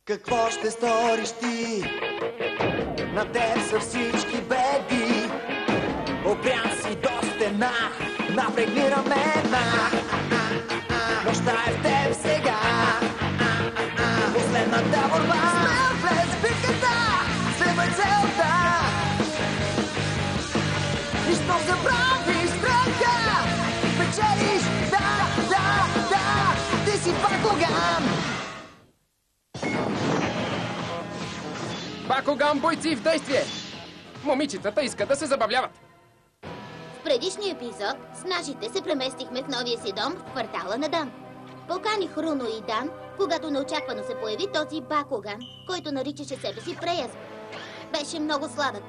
Какво ще сториш ти? На теб са всички беди. Опрян си до стена, напрегни рамена. Нощта е в теб сега. Последната борба. Смел влез в битката, следвай целта. И щом забравиш страха, печелиш, да, ти си Бакуган. Бакуган бойци в действие! Момичетата искат да се забавляват. В предишния епизод с нашите се преместихме в новия си дом в квартала на Дан. Поканих Руно и Дан, когато неочаквано се появи този Бакуган, който наричаше себе си Преяс. Беше много сладък.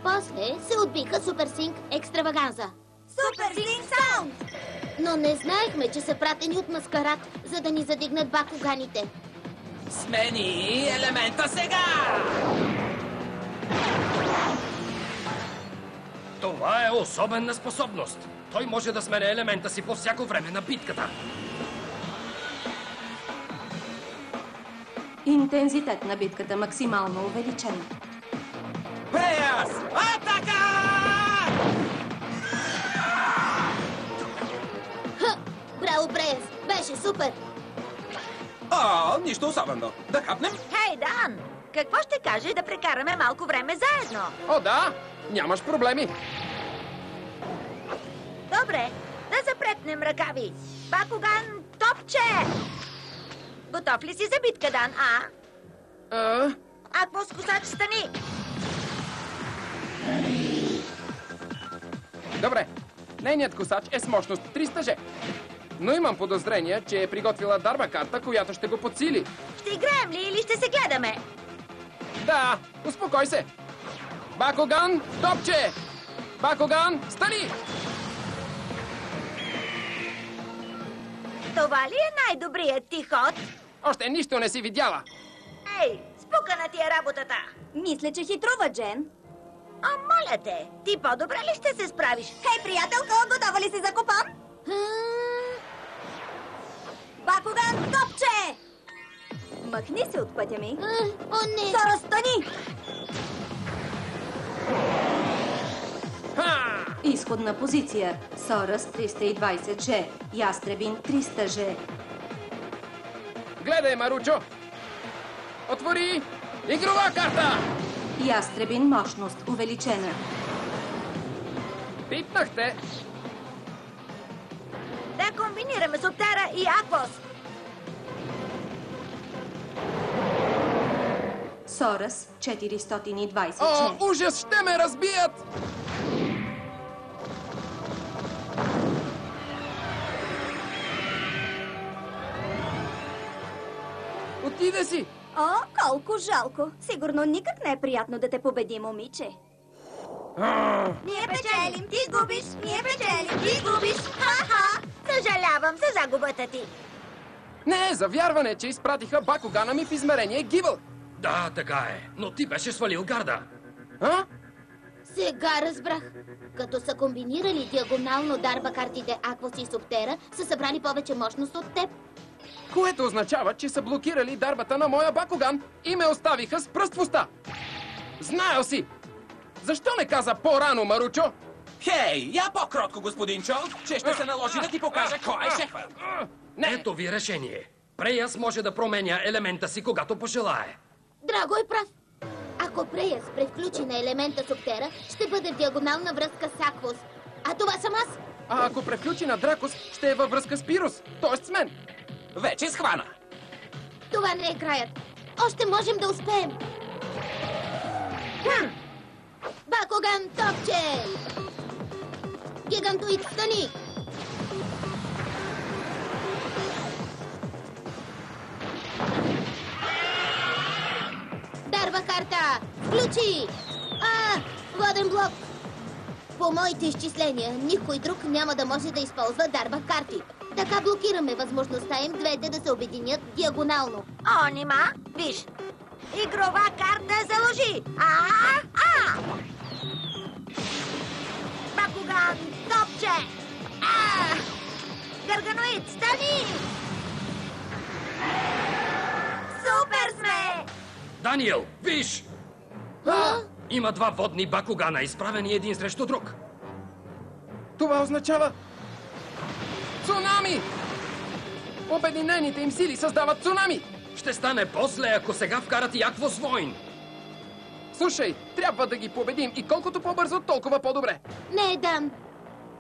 После се отбиха Супер Синк Екстраваганза. Супер Синк Саунд! Но не знаехме, че са пратени от Маскарад, за да ни задигнат Бакуганите. Смени елемента сега! Това е особена способност. Той може да сменя елемента си по всяко време на битката. Интензитет на битката максимално увеличен. Преяс! Атака! Браво, Преяс! Беше супер! Нищо особено. Да хапнем? Хей, Дан! Какво ще кажеш да прекараме малко време заедно? О, да! Нямаш проблеми. Добре, да запретнем ръкави. Бакуган, топче! Готов ли си за битка, Дан, Аквос косач, стани! Добре. Нейният косач е с мощност 300G. Но имам подозрение, че е приготвила дарба карта, която ще го подсили. Ще играем ли или ще се гледаме? Да, успокой се. Бакуган, топче! Бакуган, стани! Това ли е най-добрият ти ход? Още нищо не си видяла. Ей, спукана ти е работата! Мисля, че хитрува, Джен. Моля те, ти по-добре ли ще се справиш? Хей, приятелко, готова ли си за копан? Бакуган, топче! Махни се от пътя ми. О, не! Сора, стани! Изходна позиция. Сорас 320G. Ястребин 300G. Гледай, Маручо! Отвори! Игрова карта! Ястребин мощност увеличена. Пипнахте! Да комбинираме Соптера и Аквос. Сорас 420G. О, ужас! Ще ме разбият! Отиде си! О, колко жалко. Сигурно никак не е приятно да те победи, момиче. Ние печелим, ти губиш. Ние печелим, ти губиш. Ха-ха! Съжалявам за загубата ти. Не е за вярване, че изпратиха Бакугана ми в измерение Гибъл. Да, така е. Но ти беше свалил гарда. Сега разбрах. Като са комбинирали диагонално дарба картите Аквос и Соптера, са събрали повече мощност от теб. Което означава, че са блокирали дарбата на моя Бакуган и ме оставиха с пръст в уста. Знаел си! Защо не каза по-рано, Маручо? Хей, я по-кротко, господинчо, че ще се наложи да ти покажа кой е шефът. Не! Ето ви решение. Преяс може да променя елемента си, когато пожелае. Драго е прав. Ако Преяс превключи на елемента Соптера, ще бъде в диагонална връзка с Аквос. А това съм аз. А ако превключи на Дракос, ще е във връзка с Пирус, т.е. с мен. Вече схвана. Това не е краят. Още можем да успеем. Бакуган, топче! Гигантоид, стани! Дарба карта! Включи! Воден блок! По моите изчисления, никой друг няма да може да използва дарба карти. Така блокираме възможността им двете да се обединят диагонално. Нима, виж. Игрова карта заложи. Бакуган, топче! Гаргановид, стани! Супер Даниел, виж! А? Има два водни Бакугана, изправени един срещу друг. Това означава... цунами! Обединените им сили създават цунами! Ще стане после, ако сега вкарат и Аквос войн. Слушай, трябва да ги победим и колкото по-бързо, толкова по-добре. Не, Дан.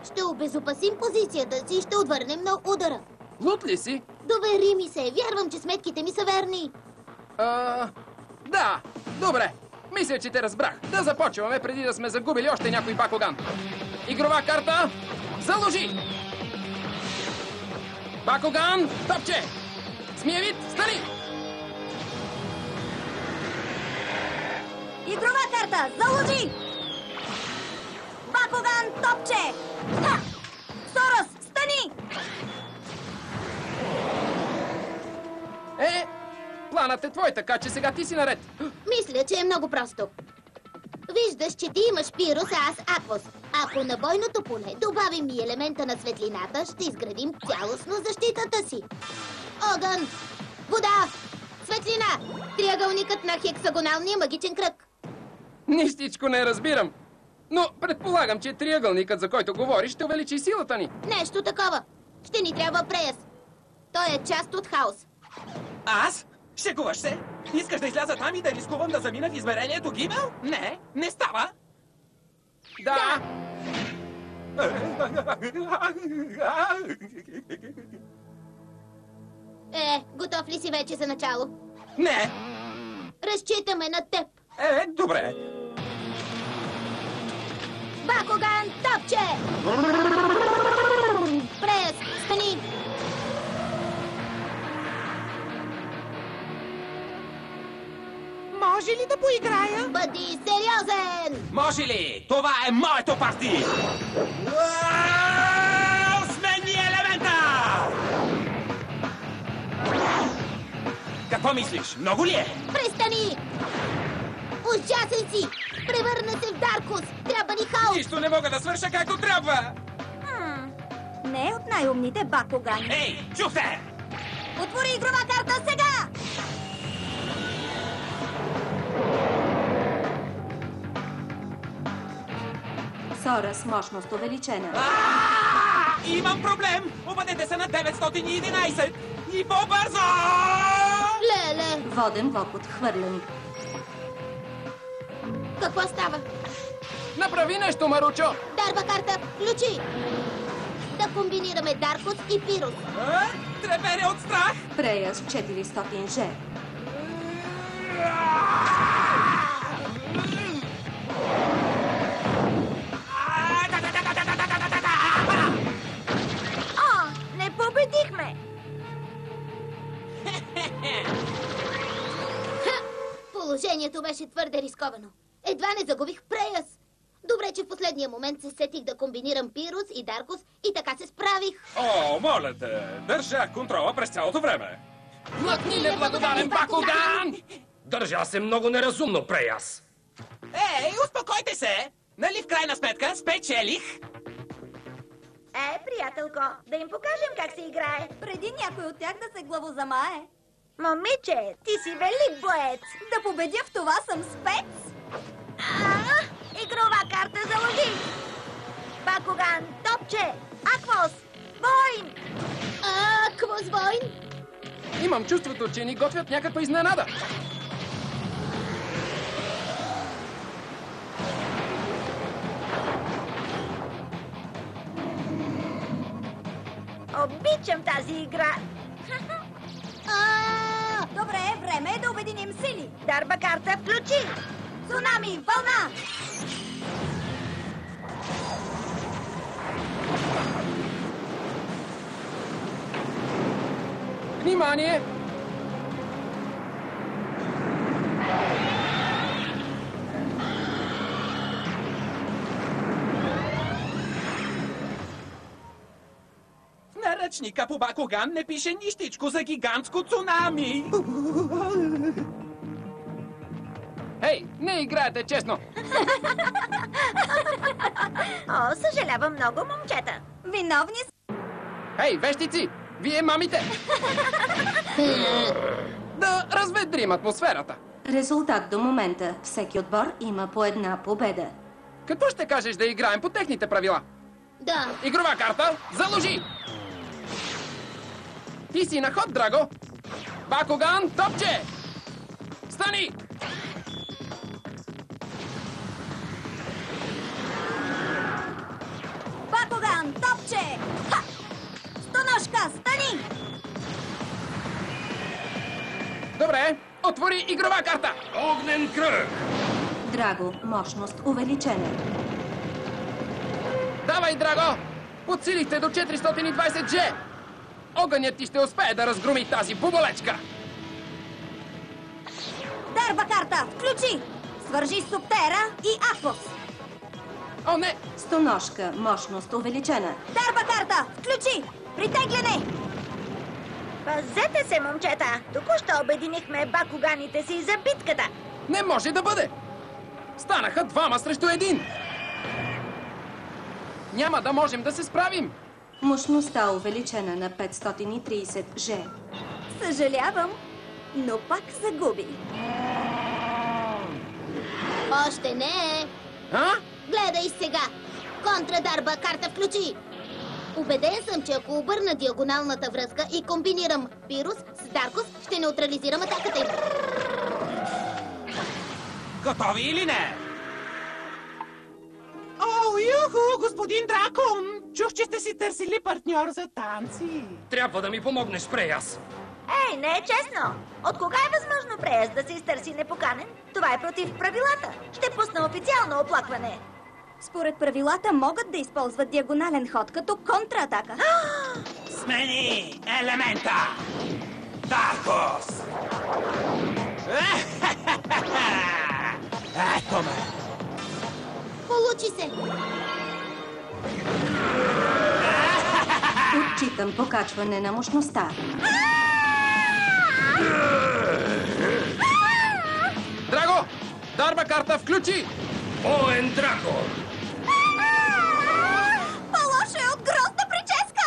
Ще обезопасим позицията си и ще отвърнем на удара. Лут ли си? Довери ми се. Вярвам, че сметките ми са верни. Да, добре. Мисля, че те разбрах. Да започваме преди да сме загубили още някой Бакуган. Игрова карта, заложи! Бакуган, топче! Смиевит, стани! Игрова карта, заложи! Бакуган, топче! Ха! Сорос, стани! Планът е твой, така че сега ти си наред. Мисля, че е много просто. Виждаш, че ти имаш пирус, а аз аквос. Ако на бойното поле добавим и елемента на светлината, ще изградим цялостно защитата си. Огън! Вода! Светлина! Триъгълникът на хексагоналния магичен кръг. Нищичко не разбирам. Но предполагам, че триъгълникът, за който говориш, ще увеличи силата ни. Нещо такова. Ще ни трябва преяс. Той е част от хаос. Аз? Шегуваш се? Искаш да изляза там и да рискувам да замина в измерението гибел? Не, не става. Да. Готов ли си вече за начало? Не. Разчитаме на теб. Добре. Бакуган, топче! Преяс, стани! Може ли да поиграя? Бъди сериозен! Може ли? Това е моето парти! Смени елемента! Какво мислиш? Много ли е? Престани! Ужасен си! Превърна се в Даркус! Трябва ни хаос! Нищо не мога да свърша както трябва! Не е от най-умните Бакугани. Ей, чухте! Отвори игрова карта сега! Сорос, мощност увеличена. Имам проблем! Обадете се на 911! И по-бързо! Леле! Воден локот хвърлен. Какво става? Направи нещо, Маручо! Дарба карта, включи! Да комбинираме Даркус и Пирус. Треперя от страх! Преяс 400 Ж. Не победихме! Положението беше твърде рисковано. Едва не загубих Преяс. Добре, че в последния момент се сетих да комбинирам Пирус и Даркус и така се справих. О, моля те! Държах контрола през цялото време. Млъкни, неблагодарен Бакуган! Държа се много неразумно, Преяс. Ей, успокойте се! Нали в крайна сметка спечелих? Приятелко, да им покажем как се играе. Преди някой от тях да се главозамае. Момиче, ти си велик боец. Да победя в това съм спец. Игрова карта заложи. Бакуган, топче, Аквос, войн. Аквос войн! Имам чувството, че ни готвят някаква изненада. Обичам тази игра. Добре, време е да обединим сили. Дарба карта, включи. Цунами, вълна! Внимание! В наръчника по Бакуган не пише нищичко за гигантско цунами. Хей, не играете честно! Съжалявам много, момчета. Виновни са... Хей, вещици! Вие мамите! Да разведрим атмосферата. Резултат до момента. Всеки отбор има по една победа. Какво ще кажеш да играем по техните правила? Да. Игрова карта, заложи! Ти си на ход, Драго! Бакуган, топче! Стани! Бакуган, топче! Ха! Стоножка, стани! Добре, отвори игрова карта! Огнен кръг! Драго, мощност увеличена. Давай, Драго! Подсилихте до 420 G! Огънят ти ще успее да разгроми тази буболечка! Дарба карта, включи! Свържи Суптера и Аквос. О, не! Стоножка, мощност увеличена. Дарба карта, включи! Притегляне! Пазете се, момчета! Току-що обединихме бакуганите си за битката. Не може да бъде! Станаха двама срещу един! Няма да можем да се справим! Мощността увеличена на 530 G. Съжалявам, но пак загуби. Още не. А? Гледай сега. Контрадарба карта включи. Убеден съм, че ако обърна диагоналната връзка и комбинирам Пирус с Даркос, ще неутрализирам атаката им. Готови или не? О, юху, господин Дракон! Чух, че сте си търсили партньор за танци. Трябва да ми помогнеш, Преяс. Ей, не е честно! От кога е възможно Преяс да се изтърси непоканен? Това е против правилата. Ще пусна официално оплакване. Според правилата могат да използват диагонален ход като контратака. Смени елемента! Даркос! Ето ме! Получи се. Отчитам покачване на мощността. Драго! Дарба карта включи! Боен дракон! По-лошо е от грозна прическа!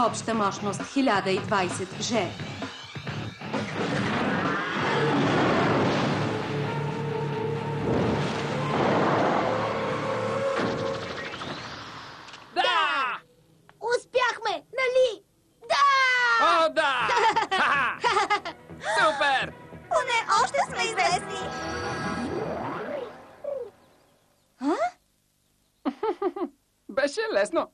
Обща мощност 1020 G. Да! Успяхме, нали? Да! О, да! Ха-ха! Супер! Поне още сме известни. Беше лесно.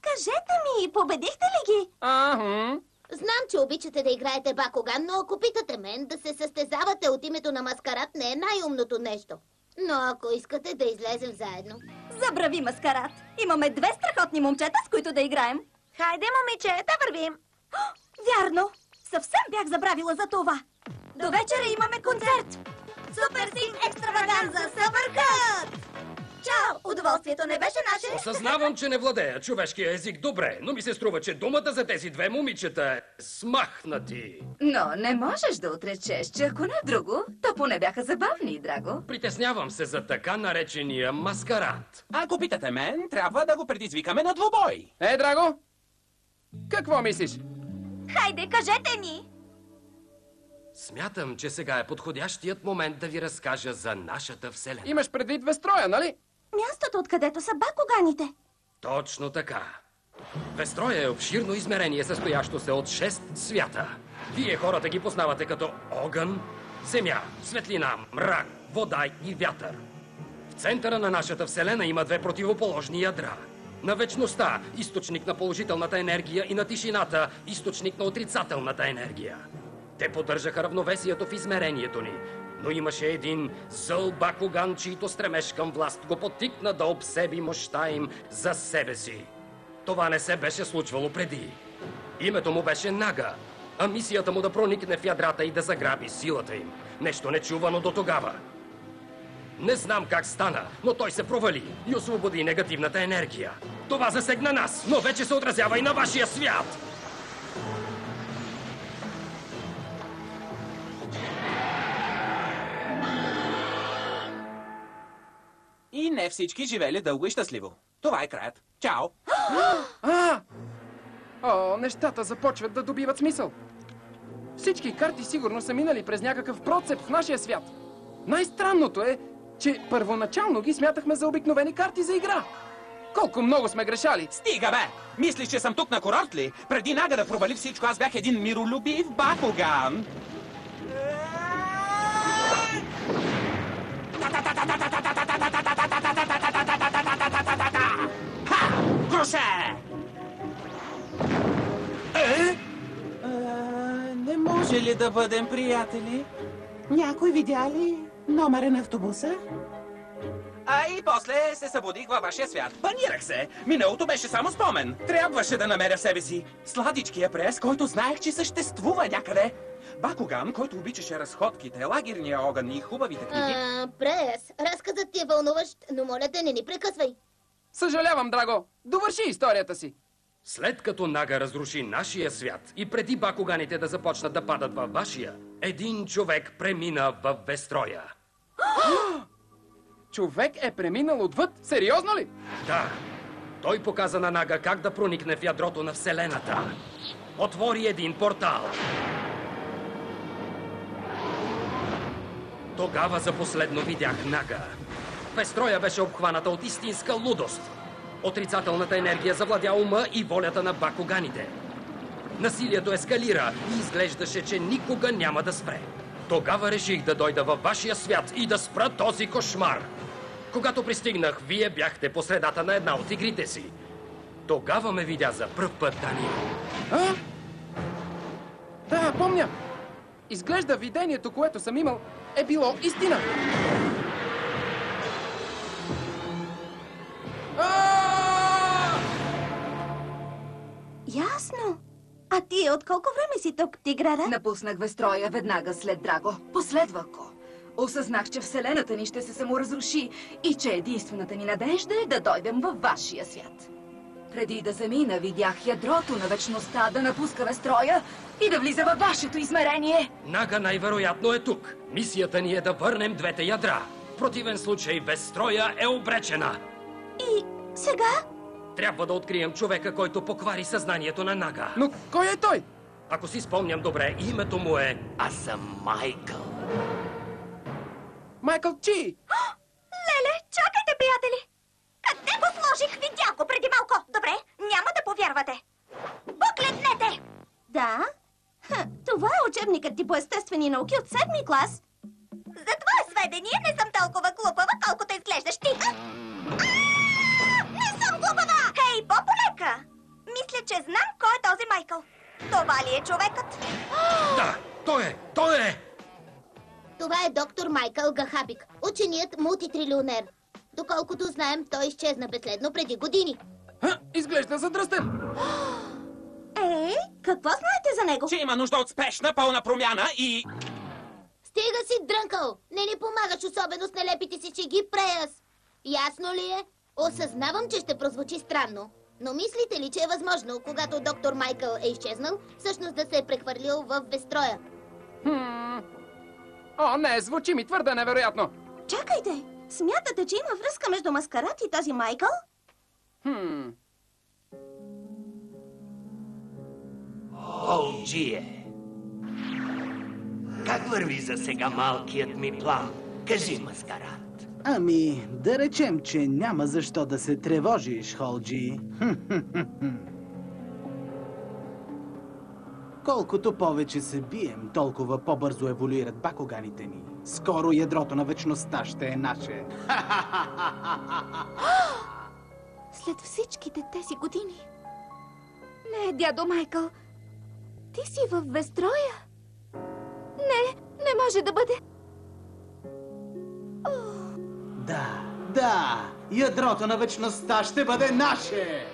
Кажете ми, победихте ли ги? Ахм. Знам, че обичате да играете Бакуган, но ако питате мен, да се състезавате от името на маскарад не е най-умното нещо. Но ако искате да излезем заедно... Забрави маскарад. Имаме две страхотни момчета, с които да играем. Хайде, момиче, да вървим. Вярно! Съвсем бях забравила за това. До вечера имаме концерт. Супер Синг Екстраваганза Събъркът! Чао! Удоволствието не беше наше. Осъзнавам, че не владея човешкия език добре, но ми се струва, че думата за тези две момичета е смахнати. Но не можеш да отречеш, че ако не друго, то поне бяха забавни, Драго. Притеснявам се за така наречения маскарад. Ако питате мен, трябва да го предизвикаме на двубой. Драго! Какво мислиш? Хайде, кажете ни! Смятам, че сега е подходящият момент да ви разкажа за нашата вселена. Имаш предвид Вестроя, нали? Мястото, откъдето са бакуганите. Точно така. Вестроя е обширно измерение, състоящо се от 6 свята. Вие хората ги познавате като огън, земя, светлина, мрак, вода и вятър. В центъра на нашата вселена има две противоположни ядра. На вечността – източник на положителната енергия, и на тишината – източник на отрицателната енергия. Те поддържаха равновесието в измерението ни, но имаше един зъл Бакуган, чийто стремеж към власт го потикна да обсеби мощта им за себе си. Това не се беше случвало преди. Името му беше Нага, а мисията му да проникне в ядрата и да заграби силата им. Нещо нечувано до тогава. Не знам как стана, но той се провали и освободи негативната енергия. Това засегна нас, но вече се отразява и на вашия свят. И не всички живели дълго и щастливо. Това е краят. Чао! О, нещата започват да добиват смисъл. Всички карти сигурно са минали през някакъв процеп в нашия свят. Най-странното е, че първоначално ги смятахме за обикновени карти за игра. Колко много сме грешали! Стига, бе! Мислиш, че съм тук на курорт ли? Преди Нага да провали всичко, аз бях един миролюбив Бакуган. Ха! Круше! Не може ли да бъдем приятели? Някой видя ли номера на автобуса? А и после се събудих във вашия свят. Планирах се. Миналото беше само спомен. Трябваше да намеря себе си. Сладичкия прес, който знаех, че съществува някъде. Бакуган, който обичаше разходките, лагерния огън и хубавите книги. Прес, разказът ти е вълнуващ, но моля те, не ни прекъсвай. Съжалявам, Драго. Довърши историята си. След като Нага разруши нашия свят и преди бакуганите да започнат да падат във вашия, един човек премина във Вестроя. Човек е преминал отвъд? Сериозно ли? Да. Той показа на Нага как да проникне в ядрото на Вселената. Отвори един портал. Тогава за последно видях Нага. Вестроя беше обхваната от истинска лудост. Отрицателната енергия завладя ума и волята на бакуганите. Насилието ескалира и изглеждаше, че никога няма да спре. Тогава реших да дойда във вашия свят и да спра този кошмар. Когато пристигнах, вие бяхте по средата на една от игрите си. Тогава ме видя за пръв път Даниел. Да, помня. Изглежда видението, което съм имал, е било истина. Ясно. А ти от колко време си тук, Тиграда? Напуснах Вестроя веднага след Драго. Последва Ко. Осъзнах, че Вселената ни ще се саморазруши и че единствената ни надежда е да дойдем във вашия свят. Преди да замина, видях ядрото на вечността да напуска Вестроя и да влиза във вашето измерение. Нага най-вероятно е тук. Мисията ни е да върнем двете ядра. В противен случай Вестроя е обречена. И сега? Трябва да открием човека, който поквари съзнанието на Нага. Но кой е той? Ако си спомням добре, името му е... Аз съм Майкъл. Майкъл Чи! Леле, чакайте, приятели! Къде го сложих? Видях го преди малко. Добре, няма да повярвате. Погледнете! Да? Това е учебникът ти по естествени науки от 7-ми клас. За твое сведение не съм толкова глупава, колкото изглеждаш ти. Не съм глупава! Хей, по-полека! Мисля, че знам кой е този Майкъл. Това ли е човекът? Да, той е! Това е доктор Майкъл Гахабик, ученият мултитрилионер. Доколкото знаем, той изчезна безследно преди години. Изглежда задръстен. Какво знаете за него? Че има нужда от спешна, пълна промяна и... Стига си, дрънкъл! Не ни помагаш особено с нелепите си шеги, Преяс. Ясно ли е? Осъзнавам, че ще прозвучи странно. Но мислите ли, че е възможно, когато доктор Майкъл е изчезнал, всъщност да се е прехвърлил в Вестроя? О, не, звучи ми твърде невероятно. Чакайте! Смятате, че има връзка между Маскарад и този Майкъл? Олджие. Как върви за сега малкият ми план? Кажи, Маскарад. Ами, да речем, че няма защо да се тревожиш, Холджи. Колкото повече се бием, толкова по-бързо еволюират бакуганите ни. Скоро ядрото на вечността ще е наше. След всичките тези години. Не, дядо Майкъл. Ти си във Вестроя? Не може да бъде. Да, ядрото на вечността ще бъде наше!